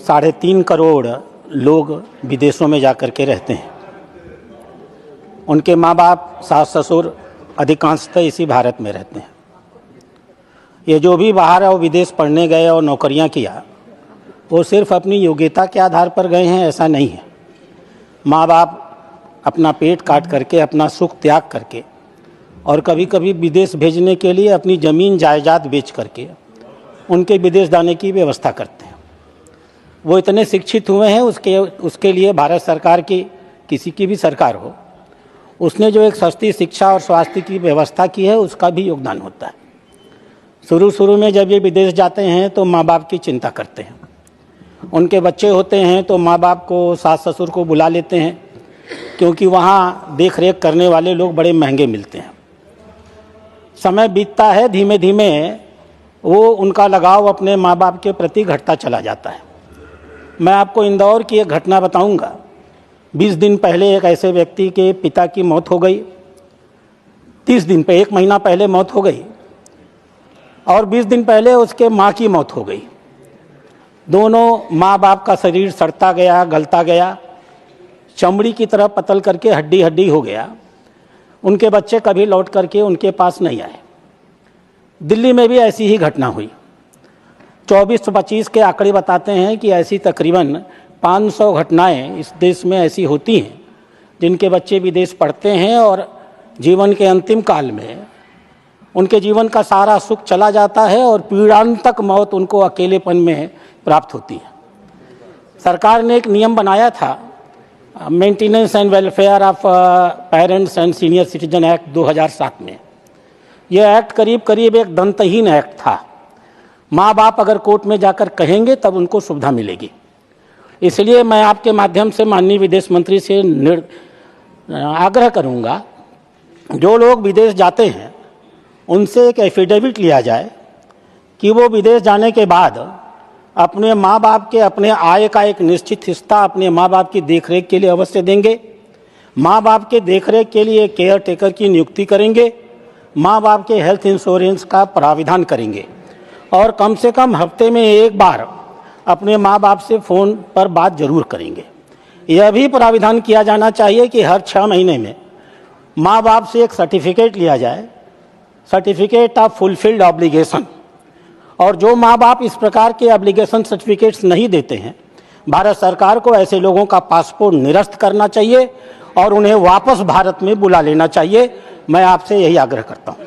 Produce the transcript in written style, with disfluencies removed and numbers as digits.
3.5 करोड़ लोग विदेशों में जाकर के रहते हैं। उनके माँ बाप, सास ससुर अधिकांशतः इसी भारत में रहते हैं। ये जो भी बाहर और विदेश पढ़ने गए और नौकरियां किया, वो सिर्फ अपनी योग्यता के आधार पर गए हैं, ऐसा नहीं है। माँ बाप अपना पेट काट करके, अपना सुख त्याग करके और कभी कभी विदेश भेजने के लिए अपनी ज़मीन जायदाद बेच करके उनके विदेश जाने की व्यवस्था करते हैं। वो इतने शिक्षित हुए हैं, उसके लिए भारत सरकार की, किसी की भी सरकार हो, उसने जो एक सस्ती शिक्षा और स्वास्थ्य की व्यवस्था की है, उसका भी योगदान होता है। शुरू में जब ये विदेश जाते हैं तो माँ बाप की चिंता करते हैं। उनके बच्चे होते हैं तो माँ बाप को, सास ससुर को बुला लेते हैं, क्योंकि वहाँ देख रेख करने वाले लोग बड़े महंगे मिलते हैं। समय बीतता है, धीमे धीमे वो उनका लगाव अपने माँ बाप के प्रति घटता चला जाता है। मैं आपको इंदौर की एक घटना बताऊंगा। 20 दिन पहले एक ऐसे व्यक्ति के पिता की मौत हो गई। 30 दिन पे, 1 महीना पहले मौत हो गई और 20 दिन पहले उसके माँ की मौत हो गई। दोनों माँ बाप का शरीर सड़ता गया, गलता गया, चमड़ी की तरह पतल करके हड्डी हड्डी हो गया। उनके बच्चे कभी लौट करके उनके पास नहीं आए। दिल्ली में भी ऐसी ही घटना हुई। 24-25 के आंकड़े बताते हैं कि ऐसी तकरीबन 500 घटनाएं इस देश में ऐसी होती हैं जिनके बच्चे विदेश पढ़ते हैं और जीवन के अंतिम काल में उनके जीवन का सारा सुख चला जाता है और पीड़ांतक मौत उनको अकेलेपन में प्राप्त होती है। सरकार ने एक नियम बनाया था, maintenance and welfare of parents and senior citizen act 2007 में। यह एक्ट करीब एक दंतहीन एक्ट था। माँ बाप अगर कोर्ट में जाकर कहेंगे तब उनको सुविधा मिलेगी। इसलिए मैं आपके माध्यम से माननीय विदेश मंत्री से आग्रह करूँगा, जो लोग विदेश जाते हैं उनसे एक एफिडेविट लिया जाए कि वो विदेश जाने के बाद अपने माँ बाप के अपने आय का एक निश्चित हिस्सा अपने माँ बाप की देखरेख के लिए अवश्य देंगे। माँ बाप के देखरेख के लिए केयर टेकर की नियुक्ति करेंगे। माँ बाप के हेल्थ इंश्योरेंस का प्राविधान करेंगे और कम से कम हफ्ते में 1 बार अपने माँ बाप से फ़ोन पर बात जरूर करेंगे। यह भी प्राविधान किया जाना चाहिए कि हर 6 महीने में माँ बाप से एक सर्टिफिकेट लिया जाए, सर्टिफिकेट ऑफ फुलफिल्ड ऑब्लिगेशन। और जो माँ बाप इस प्रकार के ऑब्लिगेशन सर्टिफिकेट्स नहीं देते हैं, भारत सरकार को ऐसे लोगों का पासपोर्ट निरस्त करना चाहिए और उन्हें वापस भारत में बुला लेना चाहिए। मैं आपसे यही आग्रह करता हूँ।